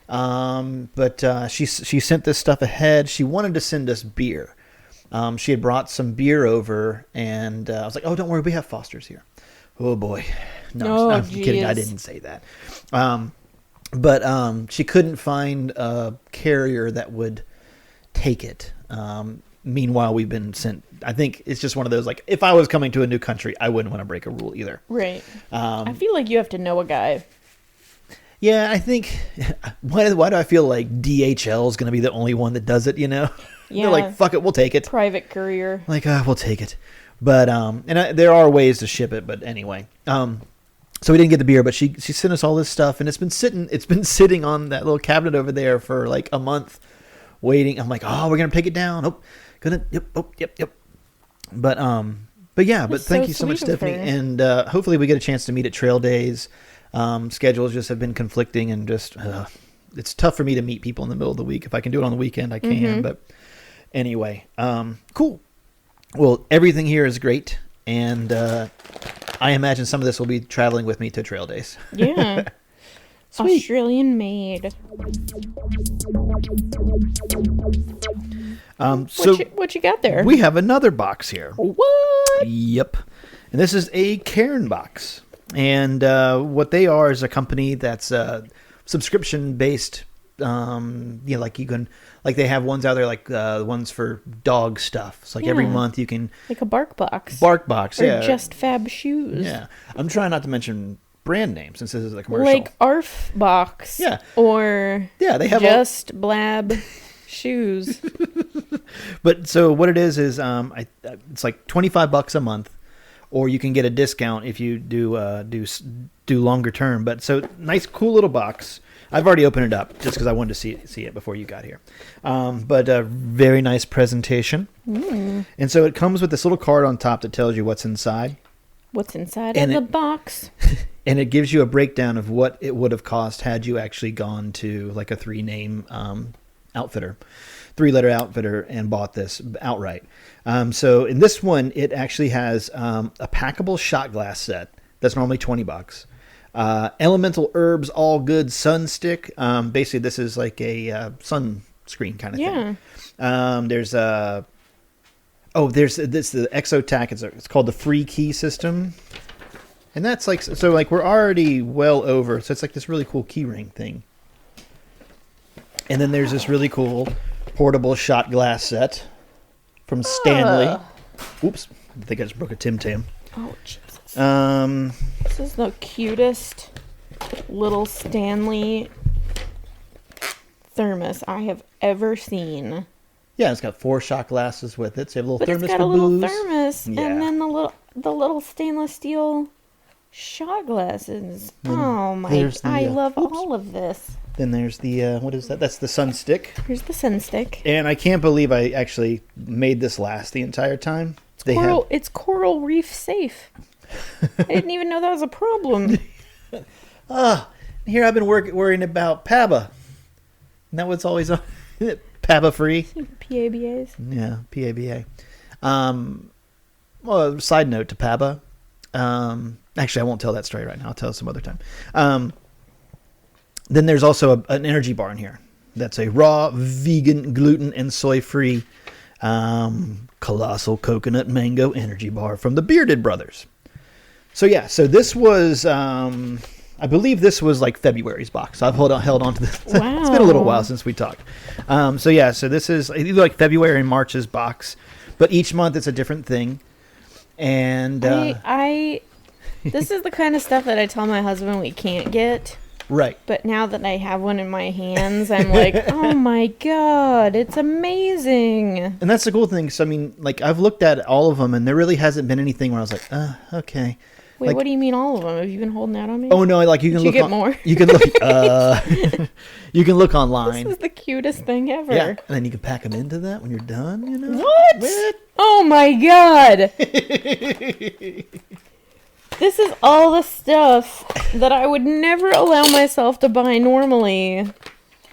But she sent this stuff ahead. She wanted to send us beer. She had brought some beer over, and I was like, "Oh, don't worry, we have Foster's here." Oh boy, no, I'm kidding. I didn't say that. But she couldn't find a carrier that would take it. Meanwhile, we've been sent. I think it's just one of those, like, if I was coming to a new country, I wouldn't want to break a rule either. Right. I feel like you have to know a guy. Yeah, I think. Why do I feel like DHL is going to be the only one that does it? Yeah. They're like, fuck it, we'll take it. Private courier. Like, we'll take it. But there are ways to ship it. But anyway, so we didn't get the beer, but she sent us all this stuff, and it's been sitting on that little cabinet over there for like a month, waiting. I'm like, oh, we're gonna take it down. Yep. But yeah, but thank you so much, sweet of Stephanie, her. and hopefully we get a chance to meet at Trail Days. Schedules just have been conflicting, and just it's tough for me to meet people in the middle of the week. If I can do it on the weekend, I can. But anyway, cool. Well, everything here is great, and I imagine some of this will be traveling with me to Trail Days. Yeah. Sweet. Australian made. So What you got there? we have another box here. What? Yep. And this is a Cairn box. And what they are is a company that's subscription based. Like you can, like they have ones out there, like ones for dog stuff. It's like every month you can, like a bark box. Or yeah. Just Fab shoes. Yeah. I'm trying not to mention brand names since this is a commercial. Like Arf box. Yeah. Or they have just Blab shoes. But so what it is it's like $25 a month, or you can get a discount if you do longer term. But so nice, cool little box. I've already opened it up just because I wanted to see it before you got here. But a very nice presentation. And so it comes with this little card on top that tells you what's inside. What's inside of the box. And it gives you a breakdown of what it would have cost had you actually gone to like a 3-letter outfitter and bought this outright. So in this one, it actually has a packable shot glass set that's normally $20. Elemental Herbs All Good Sun Stick. Basically, this is like a sunscreen kind of thing. There's the Exotac. It's called the Free Key System, and that's like we're already well over. So it's like this really cool key ring thing. And then there's this really cool portable shot glass set from Stanley. Oops, I think I just broke a Tim Tam. Oh, Jesus. This is the cutest little Stanley thermos I have ever seen. Yeah, it's got 4 shot glasses with it. So you have a little thermos it's got for a little booze. Thermos, and then the little stainless steel shot glasses. Oh my! I love all of this. Then there's the what is that? That's the sun stick. Here's the sun stick. And I can't believe I actually made this last the entire time. It's coral reef safe. I didn't even know that was a problem. Here I've been worrying about PABA. And that was always PABA free. PABAs. Yeah, PABA. Well, side note to PABA. Actually, I won't tell that story right now. I'll tell it some other time. Then there's also an energy bar in here. That's a raw, vegan, gluten, and soy-free colossal coconut mango energy bar from the Bearded Brothers. So this was, I believe this was like February's box. So I've held on to this. Wow. It's been a little while since we talked. So this is either like February and March's box, but each month it's a different thing. And this is the kind of stuff that I tell my husband we can't get. Right. But now that I have one in my hands, I'm like, oh my God, it's amazing. And that's the cool thing. So, I mean, like, I've looked at all of them, and there really hasn't been anything where I was like, okay. Wait, like, what do you mean all of them? Have you been holding out on me? Oh, no, like, you can look. Did you get more? You can look, you can look online. This is the cutest thing ever. Yeah, and then you can pack them into that when you're done, you know? What? Oh my God. This is all the stuff that I would never allow myself to buy normally.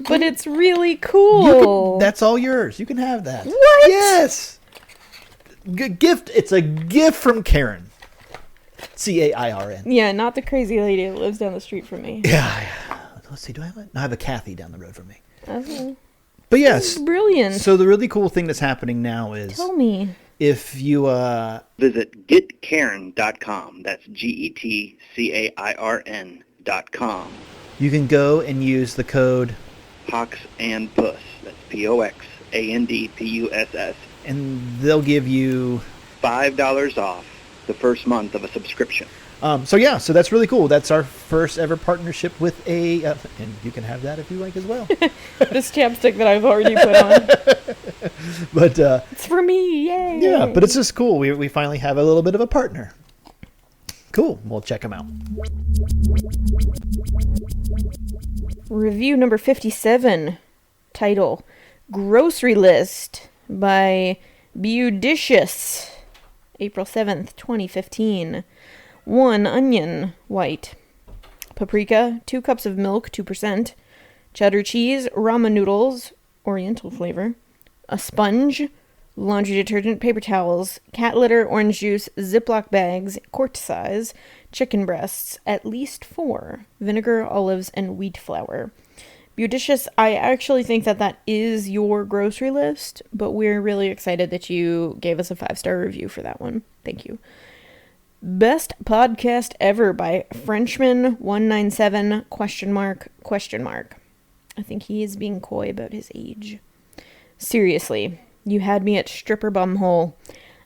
But it's really cool. That's all yours. You can have that. What? Yes. Gift. It's a gift from Karen. Cairn. Yeah, not the crazy lady that lives down the street from me. Yeah. Let's see. Do I have I have a Kathy down the road from me. Okay. But yes. Brilliant. So the really cool thing that's happening now is... Tell me. If you visit getcairn.com, that's GETCAIRN.com. You can go and use the code Pox and Puss. That's POXANDPUSS. And they'll give you $5 off the first month of a subscription. So that's really cool. That's our first ever partnership with and you can have that if you like as well. This chapstick that I've already put on. But it's for me, yay! Yeah, but it's just cool. We finally have a little bit of a partner. Cool. We'll check them out. Review number 57. Title: Grocery List by Beaudicious. April 7th, 2015. 1 onion, white. Paprika, 2 cups of milk, 2%. Cheddar cheese, ramen noodles, oriental flavor. A sponge, laundry detergent, paper towels, cat litter, orange juice, Ziploc bags, quart size, chicken breasts, at least 4, vinegar, olives, and wheat flour. Beaudicious, I actually think that is your grocery list, but we're really excited that you gave us a 5-star review for that one. Thank you. Best podcast ever by Frenchman197 ? I think he is being coy about his age. Seriously, you had me at stripper bumhole.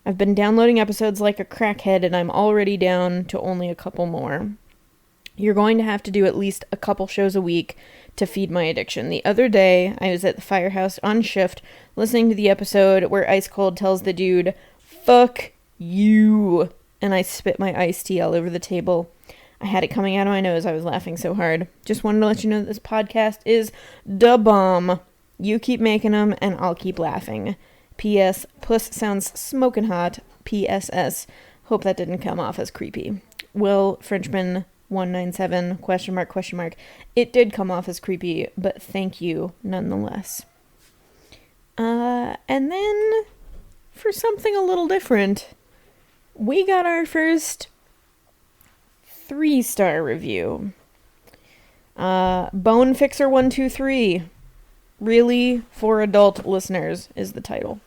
I've been downloading episodes like a crackhead and I'm already down to only a couple more. You're going to have to do at least a couple shows a week to feed my addiction. The other day, I was at the firehouse on shift listening to the episode where Ice Cold tells the dude, "Fuck you," and I spit my iced tea all over the table. I had it coming out of my nose. I was laughing so hard. Just wanted to let you know that this podcast is da bomb. You keep making them, and I'll keep laughing. P.S. Puss sounds smoking hot. P.S.S. Hope that didn't come off as creepy. Will Frenchman197 ? It did come off as creepy, but thank you nonetheless. And then, for something a little different, we got our first 3-star review. Bonefixer123. Really for adult listeners is the title.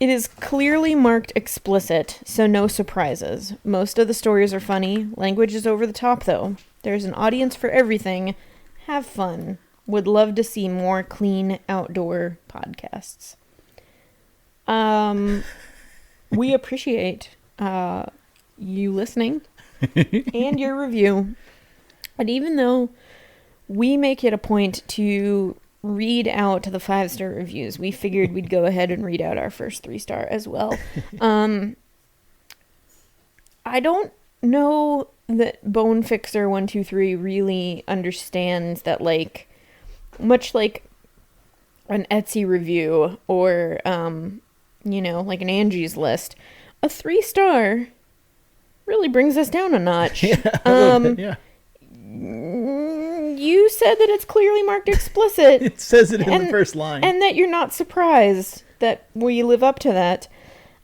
It is clearly marked explicit, so no surprises. Most of the stories are funny. Language is over the top, though. There's an audience for everything. Have fun. Would love to see more clean outdoor podcasts. We appreciate you listening and your review. But even though we make it a point to read out the 5-star reviews, we figured we'd go ahead and read out our first 3-star as well. I don't know that Bonefixer123 really understands that, like, much like an Etsy review or, like an Angie's List, a 3-star really brings us down a notch. Yeah, a little bit, yeah. You said that it's clearly marked explicit. It says it in the first line. And that you're not surprised that we live up to that.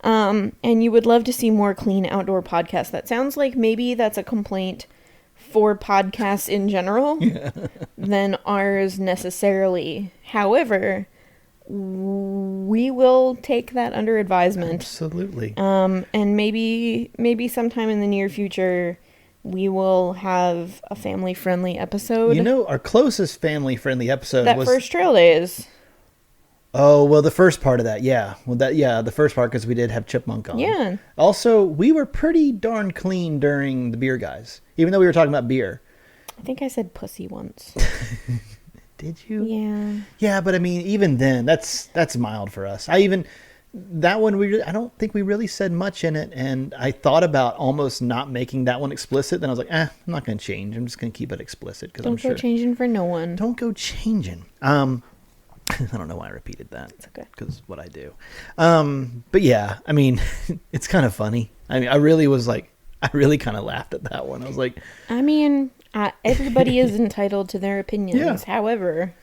And you would love to see more clean outdoor podcasts. That sounds like maybe that's a complaint for podcasts in general than ours necessarily. However, we will take that under advisement. Absolutely. And maybe sometime in the near future we will have a family-friendly episode. You know, our closest family-friendly episode was... That first Trail Days. Oh, well, the first part of that, yeah. Well, the first part, because we did have Chipmunk on. Yeah. Also, we were pretty darn clean during the beer guys, even though we were talking about beer. I think I said pussy once. Did you? Yeah. Yeah, but I mean, even then, that's mild for us. That one, I don't think we really said much in it, and I thought about almost not making that one explicit. Then I was like, I'm not going to change. I'm just going to keep it explicit because I'm sure. Don't go changing for no one. Don't go changing. I don't know why I repeated that. It's okay. Because what I do. But yeah, I mean, it's kind of funny. I mean, I really kind of laughed at that one. I was like... I mean, everybody is entitled to their opinions. Yeah. However,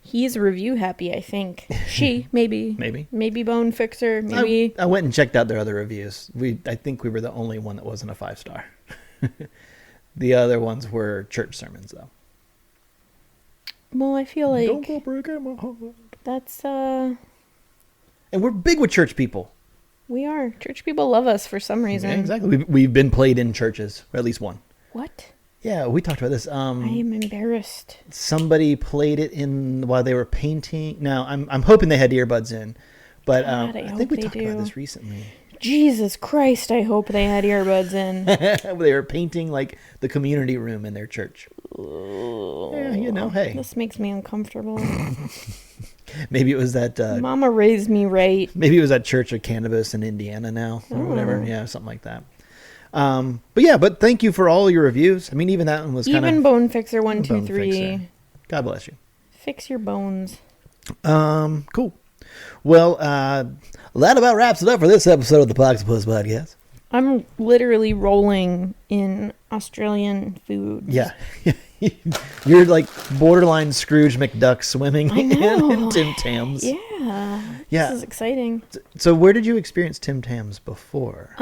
he's review happy, I think. She, maybe. Maybe Bone Fixer, maybe... I went and checked out their other reviews. I think we were the only one that wasn't a 5-star. The other ones were church sermons, though. Well, I feel like... Don't go breaking my heart. That's, And we're big with church people. We are. Church people love us for some reason. Yeah, exactly. We've been played in churches, or at least one. What? Yeah, we talked about this. I am embarrassed. Somebody played it in while they were painting. Now, I'm hoping they had earbuds in, but God, I think we talked about this recently. Jesus Christ, I hope they had earbuds in. They were painting like the community room in their church. Yeah, hey. This makes me uncomfortable. Maybe it was that... Mama raised me right. Maybe it was that Church of Cannabis in Indiana now, or whatever. Yeah, something like that. But thank you for all your reviews. I mean, even that one was kind of... Even Bonefixer123. God bless you. Fix your bones. Cool. Well, that about wraps it up for this episode of the Puss Podcast. I'm literally rolling in Australian food. Yeah. You're like borderline Scrooge McDuck swimming in Tim Tams. Yeah. This is exciting. So where did you experience Tim Tams before?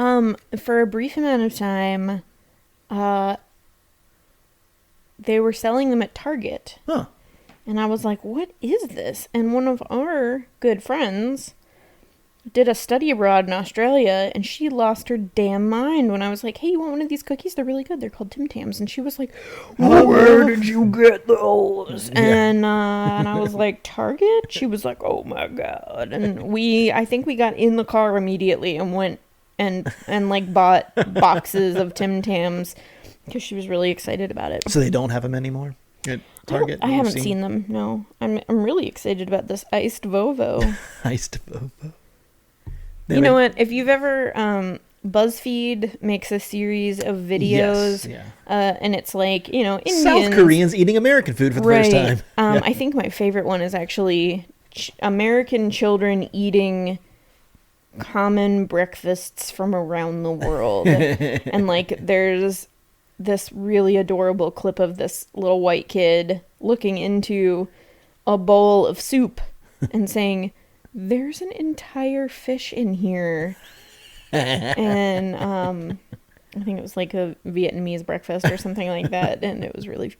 For a brief amount of time, they were selling them at Target. Huh. And I was like, what is this? And one of our good friends did a study abroad in Australia, and she lost her damn mind when I was like, hey, you want one of these cookies? They're really good. They're called Tim Tams. And she was like, where did you get those? Yeah. And I was like, Target? She was like, oh my God. And I think we got in the car immediately and went and like bought boxes of Tim Tams because she was really excited about it. So they don't have them anymore at Target? I haven't seen them, no. I'm really excited about this iced Vovo. Iced Vovo. You know what? If you've ever, BuzzFeed makes a series of videos, Yes, yeah. And it's like, Indians. South Koreans eating American food for the first time. Yeah. I think my favorite one is actually American children eating common breakfasts from around the world. And like, there's this really adorable clip of this little white kid looking into a bowl of soup and saying, there's an entire fish in here. And I think it was like a Vietnamese breakfast or something like that, and it was really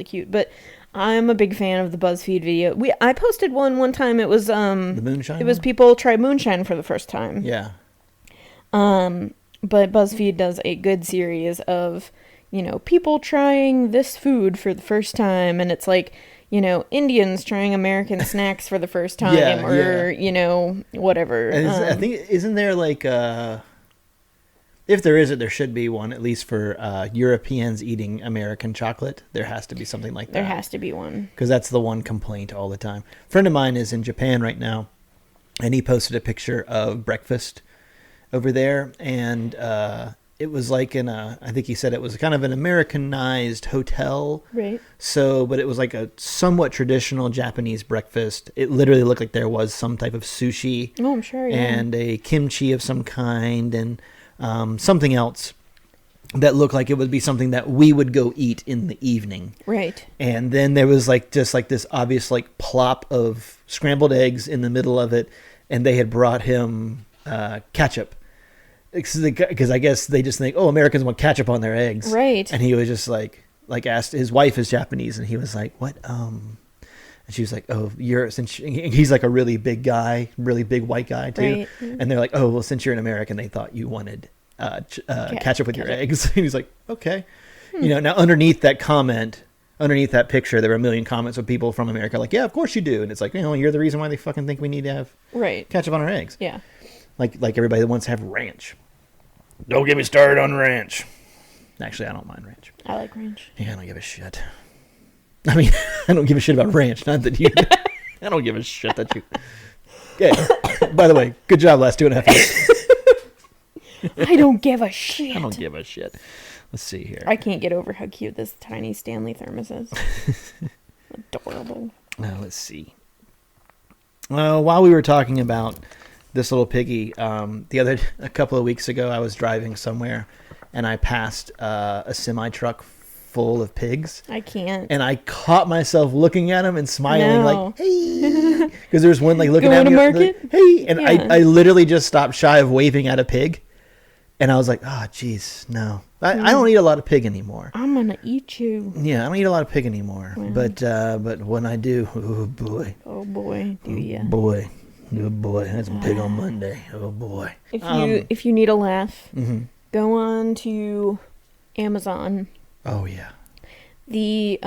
cute. But I'm a big fan of the BuzzFeed video. I posted one time. It was the moonshine. It was people try moonshine for the first time. Yeah. But BuzzFeed does a good series of people trying this food for the first time, and it's like, Indians trying American snacks for the first time, whatever. And I think, isn't there like, if there isn't, there should be one, at least for Europeans eating American chocolate. There has to be something like that. There has to be one. Because that's the one complaint all the time. A friend of mine is in Japan right now, and he posted a picture of breakfast over there, and it was like I think he said it was kind of an Americanized hotel. Right. So, but it was like a somewhat traditional Japanese breakfast. It literally looked like there was some type of sushi. Oh, I'm sure, yeah. And a kimchi of some kind, and something else that looked like it would be something that we would go eat in the evening. Right. And then there was like just like this obvious like plop of scrambled eggs in the middle of it, and they had brought him ketchup. Because I guess they just think, oh, Americans want ketchup on their eggs. Right. And he was just like asked, his wife is Japanese, and he was like, what? And she was like, oh, he's like a really big guy, really big white guy too. Right. And they're like, oh, well, since you're an American, they thought you wanted ketchup with your eggs. And he's like, okay. Now underneath that picture, there were a million comments of people from America like, yeah, of course you do. And it's like, you're the reason why they fucking think we need to have ketchup on our eggs. Yeah. Like everybody that wants to have ranch. Don't get me started on ranch. Actually, I don't mind ranch. I like ranch. Yeah, I don't give a shit. I mean, I don't give a shit about ranch. Not that you. I don't give a shit that you. Okay. By the way, good job last 2.5 years. I don't give a shit. I don't give a shit. Let's see here. I can't get over how cute this tiny Stanley thermos is. Adorable. Now, let's see. While we were talking about this little piggy, a couple of weeks ago, I was driving somewhere, and I passed a semi-truck full of pigs. I can't. And I caught myself looking at them and smiling No. like, hey. Because there's one like looking Going at me. to market? Like, hey. And Yeah. I literally just stopped shy of waving at a pig. And I was like, oh, jeez, no. I don't eat a lot of pig anymore. I'm going to eat you. Yeah, I don't eat a lot of pig anymore. But when I do, oh, boy. Oh, boy, do ya. Boy. Oh, boy. That's pig on Monday. Oh, boy. If you need a laugh, Mm-hmm. go on to Amazon. Oh, yeah. The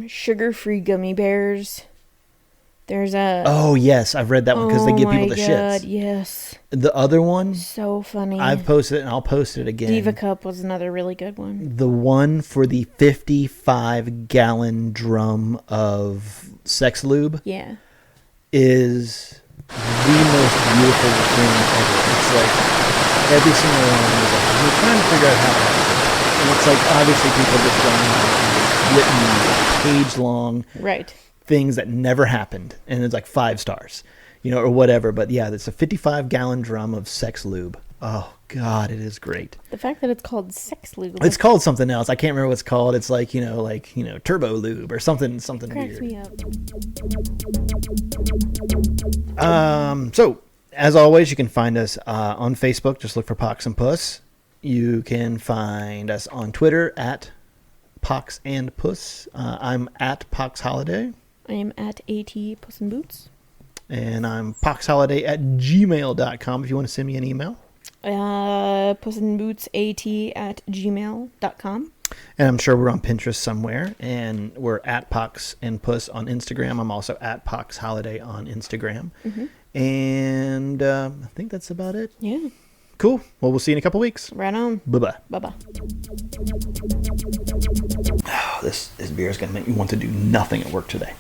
sugar-free gummy bears. There's a... Oh, yes. I've read that one because they give people the shits. Yes. The other one, So funny. I've posted it and I'll post it again. Diva Cup was another really good one. The one for the 55-gallon drum of sex lube Yeah. is the most beautiful thing ever. It's like every single one is like, we're trying to figure out how to happen. And it's like obviously people just written page-long Right. things that never happened, and it's like 5 stars, or whatever. But yeah, it's a 55-gallon drum of sex lube. Oh God, it is great. The fact that it's called sex lube. It's called something else. I can't remember what it's called. It's like turbo lube or something cracks weird. me up. So as always, you can find us on Facebook. Just look for Pox and Puss. You can find us on Twitter at Pox and Puss. I'm at Pox Holiday. I am at AT Puss in Boots. And I'm poxholiday@gmail.com if you want to send me an email. Pussinbootsat@gmail.com. And I'm sure we're on Pinterest somewhere. And we're at Pox and Puss on Instagram. I'm also at Pox Holiday on Instagram. And I think that's about it. Yeah. Cool. Well, we'll see you in a couple weeks. Right on. Bye-bye. Bye-bye. Oh, this beer is going to make me want to do nothing at work today.